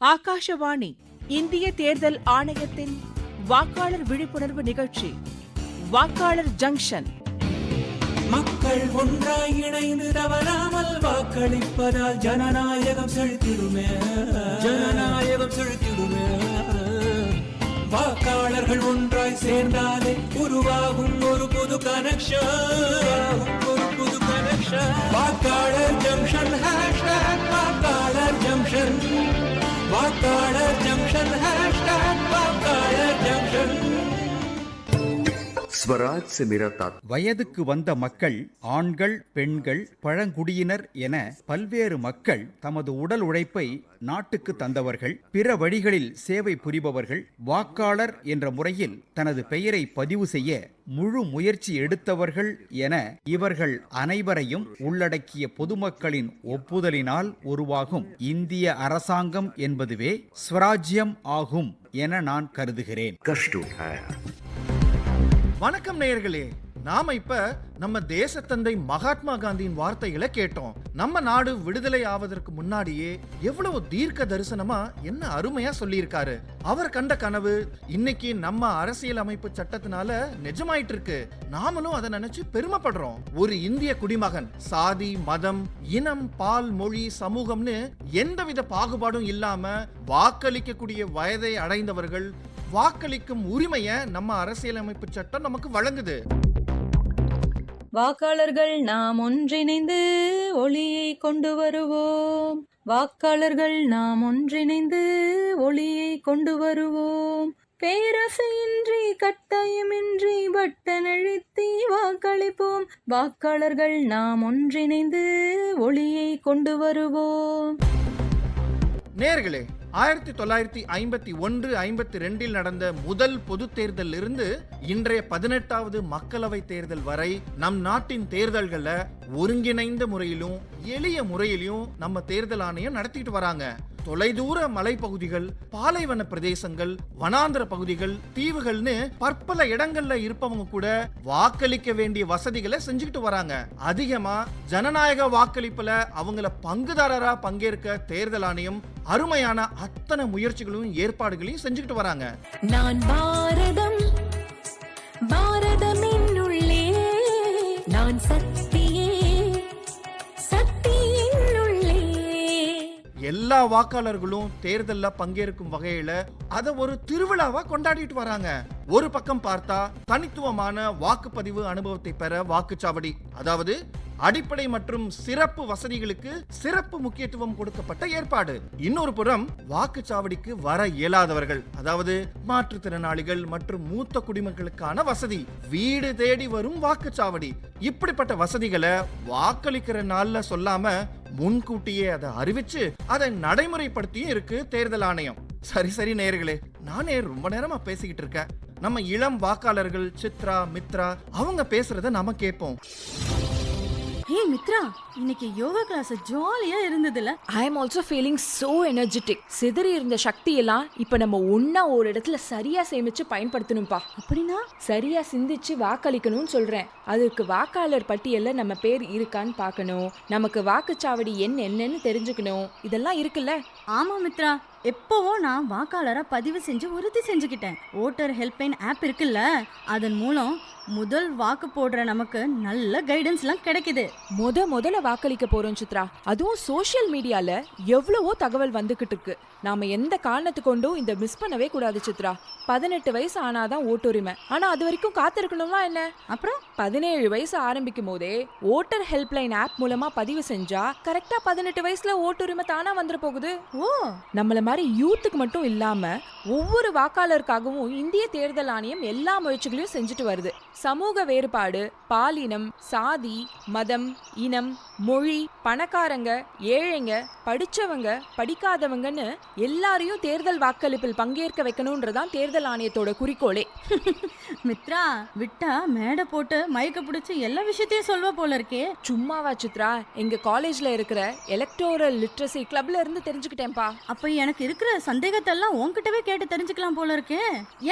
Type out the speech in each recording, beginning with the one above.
ஆகாஷவாணி இந்திய தேர்தல் ஆணையத்தின் வாக்காளர் விழிப்புணர்வு நிகழ்ச்சி வாக்காளர் ஜங்ஷன். மக்கள் ஒன்றாய் இணைந்து தவறாமல் வாக்களிப்பதால் ஜனநாயகம் செழித்திடுமே, ஜனநாயகம் செழித்திடுமே. வாக்காளர்கள் ஒன்றாய் சேர்ந்தாலே உருவாகும் ஒரு புது கனெக்ஷன், ஒரு புது கனெக்ஷன். வாக்காளர் ஜங்ஷன், ஹேஷ்டாக் வாக்காளர் ஜங்ஷன், வாக்காளர் ஜங்ஷன், ஹேஷ்டாக் வாக்காளர் ஜங்ஷன். வயதுக்கு வந்த மக்கள், ஆண்கள், பெண்கள், பழங்குடியினர் என பல்வேறு மக்கள் தமது உடல் உழைப்பை நாட்டுக்கு தந்தவர்கள், பிற வழிகளில் சேவை புரிபவர்கள், வாக்காளர் என்ற முறையில் தனது பெயரை பதிவு செய்ய முழு முயற்சி எடுத்தவர்கள் என இவர்கள் அனைவரையும் உள்ளடக்கிய பொதுமக்களின் ஒப்புதலினால் உருவாகும் இந்திய அரசாங்கம் என்பதுவே ஸ்வராஜ்யம் ஆகும் என நான் கருதுகிறேன். வணக்கம் நேயர்களே, நாம இப்ப நம்ம தேசத்தந்தை மகாத்மா காந்தியின் வார்த்தைகளை கேட்டோம். நம்ம நாடு விடுதலை ஆவதற்கு முன்னாடியே எவ்வளவு தீர்க்க தரிசனமா என்ன அருமையா சொல்லியிருக்காரு. அவர் கண்ட கனவு இன்னைக்கு நம்ம அரசியல் அமைப்பு சட்டத்தினால நிஜமாயிட்டு இருக்கு. நாமளும் அதை நினைச்சு பெருமைப்படுறோம். ஒரு இந்திய குடிமகன் சாதி, மதம், இனம், பால், மொழி, சமூகம்னு எந்தவித பாகுபாடும் இல்லாம வாக்களிக்கக்கூடிய வயதை அடைந்தவர்கள் வாக்களிக்கும் உரிமையை நம்ம அரசியலமைப்பு சட்டம் நமக்கு வழங்குது. வாக்காளர்கள் நாம் ஒன்றிணைந்து ஒளியை கொண்டு வருவோம். வாக்காளர்கள் நாம் ஒன்றிணைந்து ஒளியை கொண்டு வருவோம். பேரசையின்றி கட்டாயமின்றி பட்டன் அழுத்தி வாக்களிப்போம். வாக்காளர்கள் நாம் ஒன்றிணைந்து ஒளியை கொண்டு வருவோம். நேயர்களே, 1951-52 நடந்த முதல் பொது தேர்தலில் இருந்து இன்றைய 18வது மக்களவை தேர்தல் வரை நம் நாட்டின் தேர்தல்களை ஒருங்கிணைந்த முறையிலும் எளிய முறையிலும் நம்ம தேர்தல் ஆணையம் நடத்திட்டு வராங்க. தொலைதூர மலைப்பகுதிகள், பாலைவன பிரதேசங்கள், வனாந்திர பகுதிகள், தீவுகள்னு பற்பல இடங்கள்ல இருப்பவங்க கூட வாக்களிக்க வேண்டிய வசதிகளை செஞ்சுக்கிட்டு வராங்க. அதிகமா ஜனநாயக வாக்களிப்புல அவங்கள பங்குதாரரா பங்கேற்க தேர்தல் ஆணையம் அருமையான அத்தனை முயற்சிகளும் ஏற்பாடுகளையும் செஞ்சுக்கிட்டு வராங்க. நான் பாரதம், பாரதமின் உள்ளே நான் சக்தியே, சக்தியின் உள்ளே. எல்லா வாக்காளர்களும் தேர்தல்ல பங்கேற்கும் வகையில அத ஒரு திருவிழாவா கொண்டாடிட்டு வராங்க. ஒரு பக்கம் பார்த்தா தனித்துவமான வாக்குப்பதிவு அனுபவத்தை பெற வாக்குச்சாவடி, அதாவது அடிப்படை மற்றும் சிறப்பு வசதிகளுக்கு சிறப்பு முக்கியத்துவம் கொடுக்கப்பட்ட ஏற்பாடு. இன்னொரு புறம் வாக்குச்சாவடிக்கு வர இயலாதவர்கள், அதாவது மாற்றுத்திறனாளிகள் மற்றும் மூத்த குடிமக்களுக்கான வசதி, வீடு தேடி வரும் வாக்குச்சாவடி. இப்படிப்பட்ட வசதிகளை வாக்களிக்கிற நாள்ல சொல்லாம முன்கூட்டியே அதை அறிவிச்சு அதை நடைமுறைப்படுத்தியும் இருக்கு தேர்தல் ஆணையம். சரி நேயர்களே, நானே ரொம்ப நேரமா பேசிக்கிட்டு இருக்கேன். நம்ம இளம் வாக்காளர்கள் சித்ரா, மித்ரா அவங்க பேசுறத நாம கேட்போம். ஹே மித்ரா, இன்னைக்கு யோகா கிளாஸ் ஜாலியா இருந்ததுல. I am also feeling so energetic. சிதறி இருந்த சக்தி எல்லாம் இப்ப நம்ம ஒன்னா ஒரு இடத்துல சரியா சேமிச்சு பயன்படுத்தணும்பா. அப்படின்னா சரியா சிந்திச்சு வாக்களிக்கணும்னு சொல்றேன். அதுக்கு வாக்காளர் பட்டியல்ல நம்ம பேர் இருக்கான்னு பார்க்கணும், நமக்கு வாக்குச்சாவடி என்னன்னு தெரிஞ்சுக்கணும், இதெல்லாம் இருக்குல்ல. ஆமா மித்ரா, எப்பவும் நான் வாக்காளரா பதிவு செஞ்சு உறுதி செஞ்சுக்கிட்டேன். ஓட்டர் ஹெல்ப்லைன் ஆப் இருக்குல்ல, அதன் மூலம் முதல் வாக்கு போடுற நமக்கு நல்ல கைடன்ஸ் எல்லாம் கிடைக்குது. முதல்ல வாக்களிக்க போறோம் சித்ரா. அதுவும் சோசியல் மீடியால எவ்வளவோ தகவல் வந்துகிட்டு இருக்கு. நாம எந்த காரணத்து கொண்டும் இந்த மிஸ் பண்ணவே கூடாது சித்ரா. 18 வயசு ஆனாதான் ஓட்டுரிமை. ஆனா அது வரைக்கும் காத்திருக்கணும்னா என்ன? அப்புறம் 17 வயசு ஆரம்பிக்கும் போதே ஓட்டர் ஹெல்ப்லைன் ஆப் மூலமா பதிவு செஞ்சா கரெக்டா 18 வயசுல ஓட்டுரிமை தானா வந்துட போகுது. ஓ, நம்மள மாதிரி யூத்துக்கு மட்டும் இல்லாம ஒவ்வொரு வாக்காளருக்காகவும் இந்திய தேர்தல் ஆணையம் எல்லா முயற்சிகளையும் செஞ்சுட்டு வருது. சமூக வேறுபாடு, பாலினம், சாதி, மதம், இனம், மொழி, பணக்காரங்க, ஏழைங்க, படிச்சவங்க, படிக்காதவங்கன்னு எல்லாரையும் தேர்தல் வாக்களிப்பில் பங்கேற்க வைக்கணும்ன்றதான் தேர்தல் ஆணையத்தோட குறிக்கோளே. மித்ரா, விட்டா மேடை போட்டு மயக்க பிடிச்சு எல்லா விஷயத்தையும் சொல்வ போல இருக்கே. சும்மாவா சித்ரா, எங்க காலேஜ்ல இருக்கிற எலக்டோரல் லிட்ரஸி கிளப்ல இருந்து தெரிஞ்சுக்கிட்டேன்பா. அப்ப எனக்கு இருக்கிற சந்தேகத்தெல்லாம் உன்கிட்டவே கேட்டு தெரிஞ்சுக்கலாம் போல இருக்கே.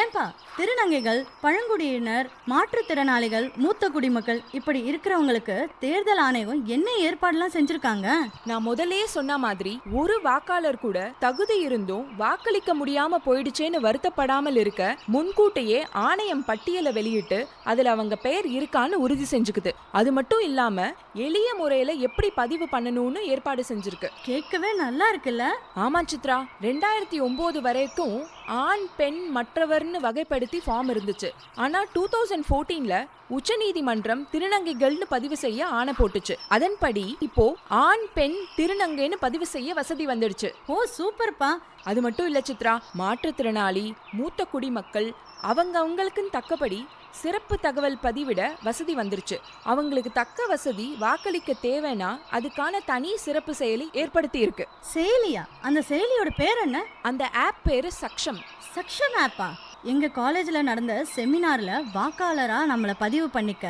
ஏன்பா, திருநங்கைகள், பழங்குடியினர், மாற்று மாற்றுத்திறனாளிகள், மூத்த குடிமக்கள் இப்படி இருக்கிறவங்களுக்கு தேர்தல் ஆணையம் என்ன ஏற்பாடுலாம் செஞ்சிருக்காங்க? நான் முதல்லயே சொன்ன மாதிரி ஒரு வாக்காளர் கூட தகுதி இருந்தும் வாக்களிக்க முடியாம போயிடுச்சேன்னு வருத்தப்படாமல் இருக்க முன்கூட்டியே ஆணையம் பட்டியலை வெளியிட்டு அதுல அவங்க பெயர் இருக்கான்னு உறுதி செஞ்சுக்குது. அது மட்டும் இல்லாம எளிய முறையில எப்படி பதிவு பண்ணணும்னு ஏற்பாடு செஞ்சிருக்கு. கேட்கவே நல்லா இருக்குல்ல? ஆமா சித்ரா, 2009 வரைக்கும் ஆண், பெண், மற்றவர்னு வகைப்படுத்தி ஃபார்ம் இருந்துச்சு. ஆனா 2014ல உச்சநீதிமன்றம் திருநங்கைகள்னு பதிவு செய்ய ஆணை போட்டுச்சு. அதன்படி இப்போ ஆண், பெண், திருநங்கைன்னு பதிவு செய்ய வசதி வந்துடுச்சு. ஓ சூப்பர்ப்பா. அது மட்டும் இல்ல சித்ரா, மாற்றுத்திறனாளி, மூத்த குடிமக்கள் அவங்களுக்குன்னு தக்கபடி சிறப்பு தகவல் பதிவிட வசதி வந்துருச்சு. அவங்களுக்கு தக்க வசதி வாக்களிக்க தேவைன்னா அதுக்கான தனி சிறப்பு செயலி ஏற்படுத்தி இருக்கு. செயலியா? அந்த செயலியோட பேர் என்ன? அந்த ஆப் பேரு சக்ஷம். சக்ஷம் ஆப்பா? எங்க காலேஜ்ல நடந்த செமினார்ல வாக்காளரா நம்மளை பதிவு பண்ணிக்க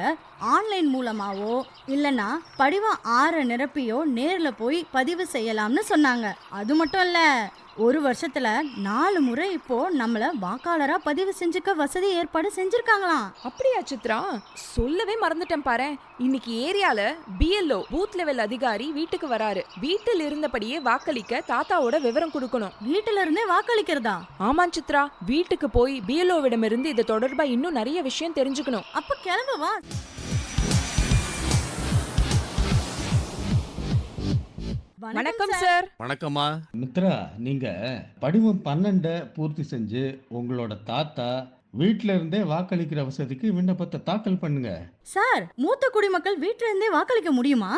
ஆன்லைன் மூலமாவோ இல்லனா படிவம் 6 நிரப்பியோ நேர்ல போய் பதிவு செய்யலாம்னு சொன்னாங்க. அது மட்டும் இல்ல, ஒரு வருஷத்துல 4 முறை இப்போ நம்மள வாக்காளரா பதிவு செஞ்சுக்க வசதி ஏற்பாடு செஞ்சிருக்காங்களாம். அப்படியா சித்ரா? சொல்லவே மறந்துட்டேன் பாரு. இன்னைக்கு ஏரியால BLO பூத் லெவல் அதிகாரி வீட்டுக்கு வராரு. வீட்டில் இருந்தபடியே வாக்களிக்க தாத்தாவோட விவரம் கொடுக்கணும். வீட்டுல இருந்தே வாக்களிக்கிறதா? ஆமா சித்ரா, வீட்டுக்கு போய் BLOவிடம் இருந்து இது தொடர்பா இன்னும் நிறைய விஷயம் தெரிஞ்சுக்கணும். அப்ப கிளம்புவா. வணக்கம் சார். வணக்கம்மா. மித்ரா, நீங்க படிவம் 12 பூர்த்தி செஞ்சு உங்களோட தாத்தா வீட்ல இருந்தே வாக்களிக்கிற வசதிக்கு விண்ணப்பத்தை தாக்கல் பண்ணுங்க. சார், மூத்த குடிமக்கள் வீட்டுல இருந்தே வாக்களிக்க முடியுமா?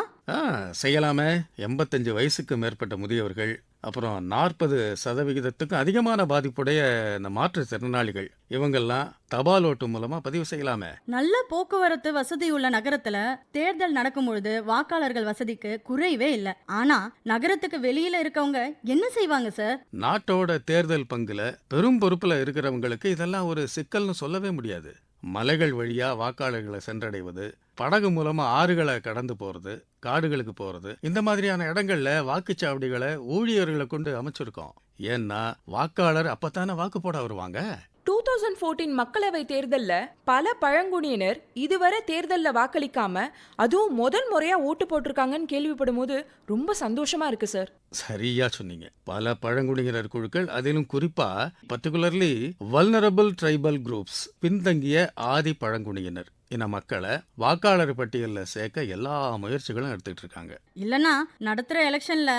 செய்யலாமே. 85 வயசுக்கு மேற்பட்ட முதியவர்கள், அப்புறம் 40% அதிகமான பாதிப்புடைய இந்த மாற்றுத்திறனாளிகள், இவங்கெல்லாம் தபால் ஓட்டு மூலமா பதிவு செய்யலாமே. நல்ல போக்குவரத்து வசதி உள்ள நகரத்துல தேர்தல் நடக்கும் பொழுது வாக்காளர்கள் வசதிக்கு குறைவே இல்ல. ஆனா நகரத்துக்கு வெளியில இருக்கவங்க என்ன செய்வாங்க சார்? நாட்டோட தேர்தல் பங்குல பெரும் பொறுப்புல இருக்கிறவங்களுக்கு இதெல்லாம் ஒரு சிக்கல்னு சொல்லவே முடியாது. மலைகள் வழியா வாக்காளர்களை சென்றடைவது, படகு மூலமா ஆறுகளை கடந்து போறது, காடுகளுக்கு போறது, இந்த மாதிரியான இடங்கள்ல வாக்குச்சாவடிகளை ஊழியர்களை கொண்டு அமைச்சிருக்கோம். ஏன்னா வாக்காளர் அப்பத்தானே வாக்கு போட வருவாங்க. 2014 மக்களவை தேர்தல்ல பல பழங்குடியினர் இதுவரை தேர்தல்ல வாக்களிக்காம அதுவும் முதல் முறையா ஓட்டு போட்டிருக்காங்கன்னு கேள்விப்படும் போது ரொம்ப சந்தோஷமா இருக்கு சார். சரியா சொன்னீங்க. பல பழங்குடியினர் குழுக்கள், அதிலும் குறிப்பா பர்டிகுலர்லி வல்னரபிள் ட்ரைபல் குரூப்ஸ், பின்தங்கிய ஆதி பழங்குடியினர் இன மக்களை வாக்காளர் பட்டியலில் சேர்க்க எல்லா முயற்சிகளும் எடுத்துட்டு இருக்காங்க. இல்லனா நடத்துற எலெக்ஷன்ல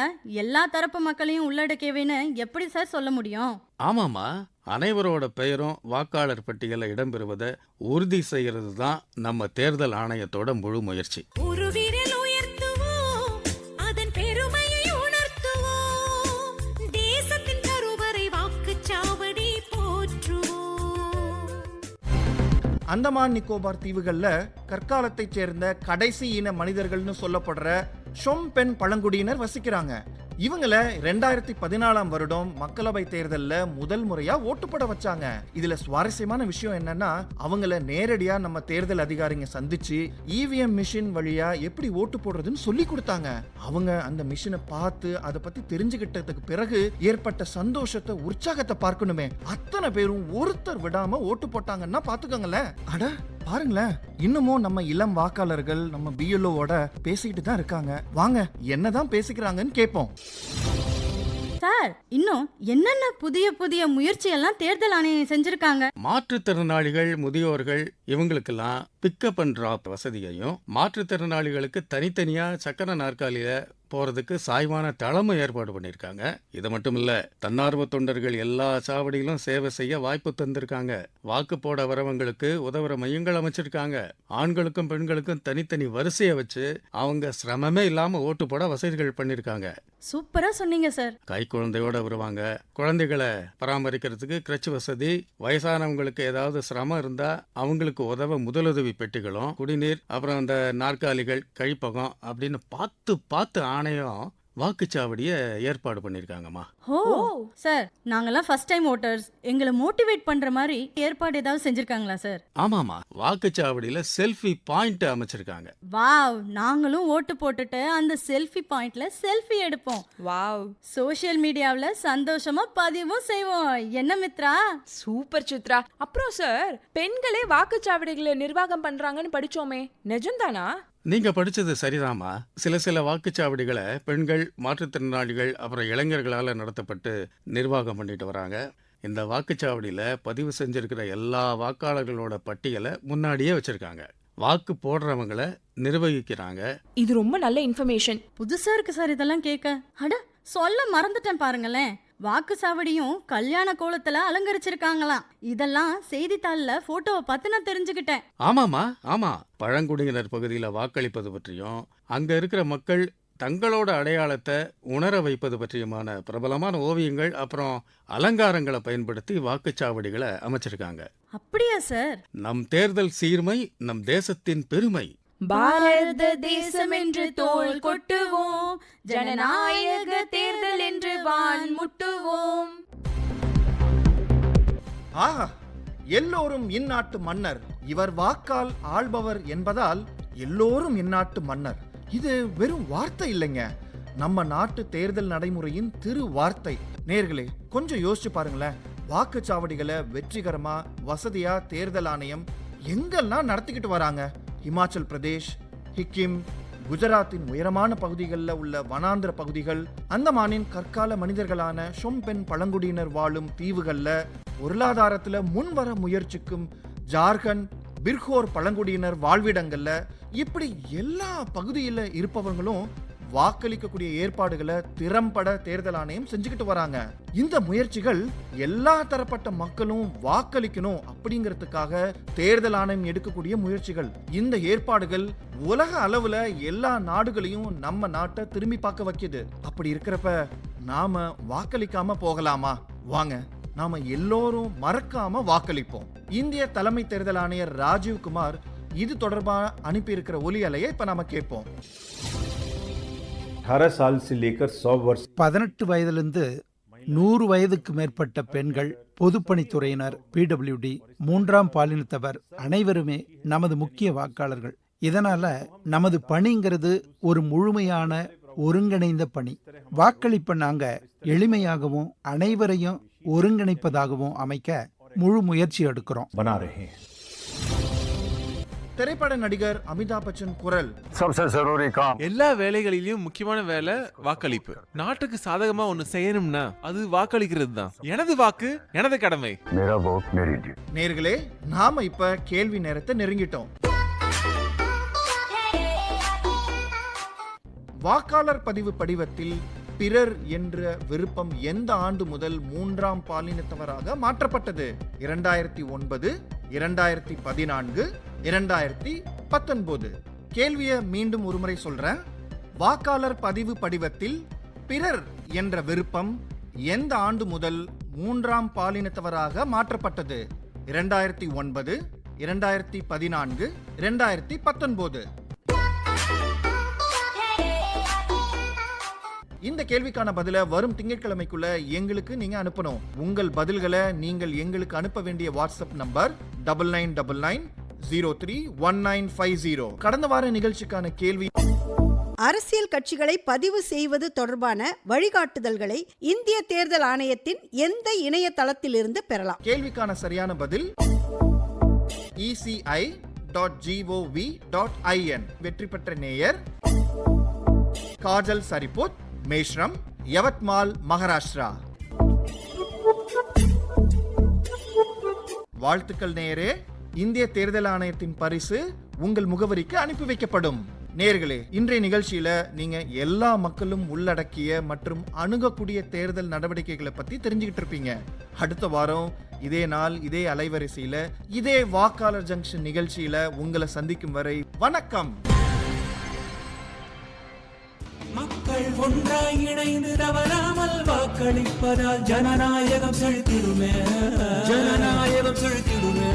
எல்லா தரப்பு மக்களையும் உள்ளடக்கியவேன்னு எப்படி சார் சொல்ல முடியும்? ஆமாமா, அனைவரோட பெயரும் வாக்காளர் பட்டியலில் இடம்பெறுவதை உறுதி செய்யறது தான் நம்ம தேர்தல் ஆணையத்தோட முழு முயற்சி. ஒரு விரல் உயர்த்துவோம், அதன் பெருமையை உணர்த்துவோம், தேசத்தின் கருவறை வாக்குச்சாவடி போற்றுவோம். அந்தமான் நிக்கோபார் தீவுகள்ல கற்காலத்தைச் சேர்ந்த கடைசி இன மனிதர்கள்னு சொல்லப்படுற ஷொம்பென் பழங்குடியினர் வசிக்கிறாங்க. இவங்கள 2014 வருடம் மக்களவை தேர்தல்ல முதல் முறையா ஓட்டு போட வச்சாங்க. இதுல சுவாரஸ்யமான விஷயம் என்னன்னா, அவங்கள நேரடியா நம்ம தேர்தல் அதிகாரிங்க சந்திச்சு EVM மிஷின் வழியா எப்படி ஓட்டு போடுறதுன்னு சொல்லி கொடுத்தாங்க. அவங்க அந்த மிஷினை பார்த்து அதை பத்தி தெரிஞ்சுக்கிட்டதுக்கு பிறகு ஏற்பட்ட சந்தோஷத்தை, உற்சாகத்தை பார்க்கணுமே. அத்தனை பேரும் ஒருத்தர் விடாம ஓட்டு போட்டாங்கன்னா பாத்துக்கோங்களேன். அட பாருங்களேன், இன்னமும் நம்ம இளம் வாக்காளர்கள் நம்ம BLOவோட பேசிக்கிட்டு தான் இருக்காங்க. வாங்க என்னதான் பேசிக்கிறாங்கன்னு கேட்போம். சார், இன்னும் என்னென்ன புதிய புதிய முயற்சி எல்லாம் தேர்தல் ஆணையம் செஞ்சிருக்காங்க? மாற்றுத்திறனாளிகள், முதியோர்கள் இவங்களுக்கெல்லாம் பிக்கப் அண்ட் டிராப் வசதியையும், மாற்றுத்திறனாளிகளுக்கு தனித்தனியா சக்கர நாற்காலியில போறதுக்கு சாய்வான தளமும் ஏற்பாடு பண்ணியிருக்காங்க. இது மட்டும் இல்ல, தன்னார்வ தொண்டர்கள் எல்லா சாவடியிலும் சேவை செய்ய வாய்ப்பு தந்திருக்காங்க. வாக்கு போட வரவங்களுக்கு உதவுற மையங்கள் அமைச்சிருக்காங்க. ஆண்களுக்கும் பெண்களுக்கும் தனித்தனி வரிசையை வச்சு அவங்க சிரமமே இல்லாம ஓட்டு போட வசதிகள் பண்ணிருக்காங்க. சூப்பரா சொன்னீங்க சார். கை குழந்தையோட வருவாங்க. குழந்தைகளை பராமரிக்கிறதுக்கு கிரட்ச் வசதி, வயசானவங்களுக்கு ஏதாவது சிரமம் இருந்தா அவங்களுக்கு உதவ முதலுதவி பெட்டிகளும், குடிநீர், அப்புறம் அந்த நாற்காலிகள், கழிப்பகம் அப்படின்னு பார்த்து ஆணையம் வாக்குச்சாவடியை ஏற்பாடு பண்ணியிருக்காங்கம்மா. ஓ சார், நாங்கெல்லாம் ஃபர்ஸ்ட் டைம் ஓட்டர்ஸ், எங்களை மோட்டிவேட் பண்ற மாதிரி ஏற்பாடு ஏதாவது செஞ்சிருக்காங்களா சார்? ஆமாம்மா, வாக்குச்சாவடியில் செல்ஃபி பாயிண்ட் அமைச்சிருக்காங்க. வாவ், நாங்களும் ஓட்டு போட்டுட்டு அந்த செல்ஃபி பாயிண்ட்ல செல்ஃபி எடுப்போம். வாவ், சோஷியல் மீடியாவுல சந்தோஷமா பதிவும் செய்வோம். என்ன மித்ரா? சூப்பர் சித்ரா. அப்புறம் சார், பெண்களே வாக்குச்சாவடிகளை நிர்வாகம் பண்றாங்கன்னு படிச்சோமே, நிஜம்தானா? நீங்க படிச்சது சரிதாம்மா. சில வாக்குச்சாவடிகளை பெண்கள், மாற்றுத்திறனாளிகள், அப்புறம் இளைஞர்களால் நடத்தப்பட்டு நிர்வாகம் பண்ணிட்டு வராங்க. இந்த வாக்குச்சாவடியில் பதிவு செஞ்சிருக்கிற எல்லா வாக்காளர்களோட பட்டியலை முன்னாடியே வச்சிருக்காங்க. வாக்கு போடுறவங்களை நிர்வகிக்கிறாங்க. இது ரொம்ப நல்ல இன்ஃபர்மேஷன். புதுசா இருக்கு சார் இதெல்லாம் கேட்க. அட, சொல்ல மறந்துட்டேன் பாருங்களேன். வாக்குச்சாவடியும் கல்யாண கோலத்துல அலங்கரிச்சிருக்காங்களாம். இதெல்லாம் செய்தித்தாள்ல போட்டோவை பார்த்து நான் தெரிஞ்சுக்கிட்டேன். ஆமா, பழங்குடியினர் பகுதியில் வாக்களிப்பது பற்றியும் அங்க இருக்கிற மக்கள் தங்களோட அடையாளத்தை உணர வைப்பது பற்றியுமான பிரபலமான ஓவியங்கள் அப்புறம் அலங்காரங்களை பயன்படுத்தி வாக்குச்சாவடிகளை அமைச்சிருக்காங்க. அப்படியா சார்? நம் தேர்தல் சீர்மை நம் தேசத்தின் பெருமை. பாரத தேசம் என்று தோள் கொட்டுவோம், ஜனநாயக தேர்தல் என்று வான் முட்டுவோம். ஆஹா, எல்லோரும் இந்நாட்டு மன்னர், இவர் வாக்கால் ஆள்பவர் என்பதால் எல்லோரும் இந்நாட்டு மன்னர். இது வெறும் வார்த்தை இல்லைங்க, நம்ம நாட்டு தேர்தல் நடைமுறையின் திரு வார்த்தை. நேர்களே, கொஞ்சம் யோசிச்சு பாருங்களேன். வாக்குச்சாவடிகளை வெற்றிகரமா வசதியா தேர்தல் ஆணையம் எங்கெல்லாம் நடத்திக்கிட்டு வராங்க. இமாச்சல் பிரதேஷ், சிக்கிம், குஜராத்தின் உயரமான பகுதிகளில் உள்ள வனாந்திர பகுதிகள், அந்தமானின் கற்கால மனிதர்களான ஷொம்பென் பழங்குடியினர் வாழும் தீவுகளில் பொருளாதாரத்தில் முன்வர முயற்சிக்கும் ஜார்க்கண்ட், பிர்ஹோர் பழங்குடியினர் வாழ்விடங்கள்ல, இப்படி எல்லா பகுதியில் இருப்பவங்களும் வாக்களிக்கக்கூடிய ஏற்பாடுகளை திறம்பட தேர்தல் ஆணையம் செஞ்சுக்கிட்டு வராங்க. இந்த முயற்சிகள் எல்லா தரப்பட்ட மக்களும் வாக்களிக்கணும் அப்படிங்கிறதுக்காக தேர்தல் ஆணையம் எடுக்கக்கூடிய முயற்சிகள். இந்த ஏற்பாடுகள் உலக அளவுல எல்லா நாடுகளையும் நம்ம நாட்டை திரும்பி பார்க்க வைக்குது. அப்படி இருக்கிறப்ப நாம வாக்களிக்காம போகலாமா? வாங்க, நாம எல்லோரும் மறக்காம வாக்களிப்போம். இந்திய தலைமை தேர்தல் ஆணையர் ராஜீவ்குமார் இது தொடர்பாக அனுப்பியிருக்கிற ஒலி அலையை இப்ப நாம கேட்போம். 18 வயதிலிருந்து 100 வயதுக்கு மேற்பட்ட பெண்கள், பொதுப்பணித்துறையினர், PWD, 3ஆம் பாலினத்தவர் அனைவருமே நமது முக்கிய வாக்காளர்கள். இதனால நமது பணிங்கிறது ஒரு முழுமையான ஒருங்கிணைந்த பணி. வாக்களிப்பை நாங்க எளிமையாகவும் அனைவரையும் ஒருங்கிணைப்பதாகவும் அமைக்க முழு முயற்சி எடுக்கிறோம். திரைப்பட நடிகர் அமிதாப் பச்சன் குரல். எல்லா வேலைகளிலும் முக்கியமான வேலை வாக்களிப்பு. நாட்டுக்கு சாதகமா ஒண்ணு செய்யணும்னா அது வாக்களிக்கிறது தான். எனது வாக்கு எனது கடமை. நேர்களே, நாம இப்ப கேள்வி நேரத்தை நெருங்கிட்டோம். வாக்காளர் பதிவு படிவத்தில் பிறர் என்ற விருப்பம் எந்த ஆண்டு முதல் 3ஆம் பாலினத்தவராக மாற்றப்பட்டது? 2009, 2014, 2019. கேள்வியை மீண்டும் ஒருமுறை சொல்றேன். வாக்காளர் பதிவு படிவத்தில் பிறர் என்ற விருப்பம் எந்த ஆண்டு முதல் 3ஆம் பாலினத்தவராக மாற்றப்பட்டது? 2009, 2014, 2019. இந்த கேள்விக்கான பதில வரும் திங்கட்கிழமைக்குள்ள எங்களுக்கு நீங்க அனுப்பணும். உங்கள் பதில்களை நீங்கள் எங்களுக்கு அனுப்ப வேண்டிய வாட்ஸ்அப் நம்பர் 9999031950. கடந்த வார நிகழ்ச்சிக்கான கேள்வி: அரசியல் கட்சிகளை பதிவு செய்வது தொடர்பான வழிகாட்டுதல்களை இந்திய தேர்தல் ஆணையத்தின் எந்த இணையதளத்திலிருந்து பெறலாம்? கேள்விக்கான சரியான பதில் eci.gov.in. வெற்றி பெற்ற நேயர் காஜல் சரிபுத், மேஷ்ரம், யவத்மால், மகாராஷ்டிரா. வாழ்த்துக்கள் நேயரே. இந்திய தேர்தல் ஆணையத்தின் பரிசு உங்கள் முகவரிக்கு அனுப்பி வைக்கப்படும். நேயர்களே, இன்றைய நிகழ்ச்சியில நீங்க எல்லா மக்களும் உள்ளடக்கிய மற்றும் அணுகக்கூடிய தேர்தல் நடவடிக்கைகளை பத்தி தெரிஞ்சுக்கிட்டு இருப்பீங்க. அடுத்த வாரம் இதே நாள் இதே அலைவரிசையில இதே வாக்காளர் ஜங்ஷன் நிகழ்ச்சியில உங்களை சந்திக்கும் வரை வணக்கம். மக்கள் ஒன்றாய் இணைந்து தவறாமல் வாக்களிப்பதால் ஜனநாயகம் செழித்திடுமே, ஜனநாயகம் செழித்திடுமே.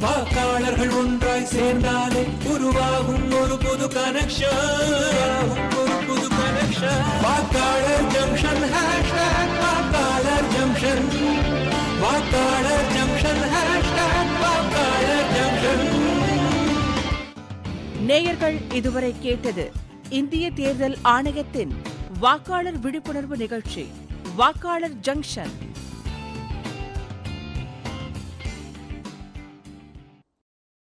வாக்காளர்கள் ஒன்றாய் சேர்ந்தாலே உருவாகும் ஒரு புது கனெக்ஷன், ஒரு புது கனெக்ஷன். நேயர்கள் இதுவரை கேட்டது இந்திய தேர்தல் ஆணையத்தின் வாக்காளர் விழிப்புணர்வு நிகழ்ச்சி வாக்காளர் ஜங்ஷன்.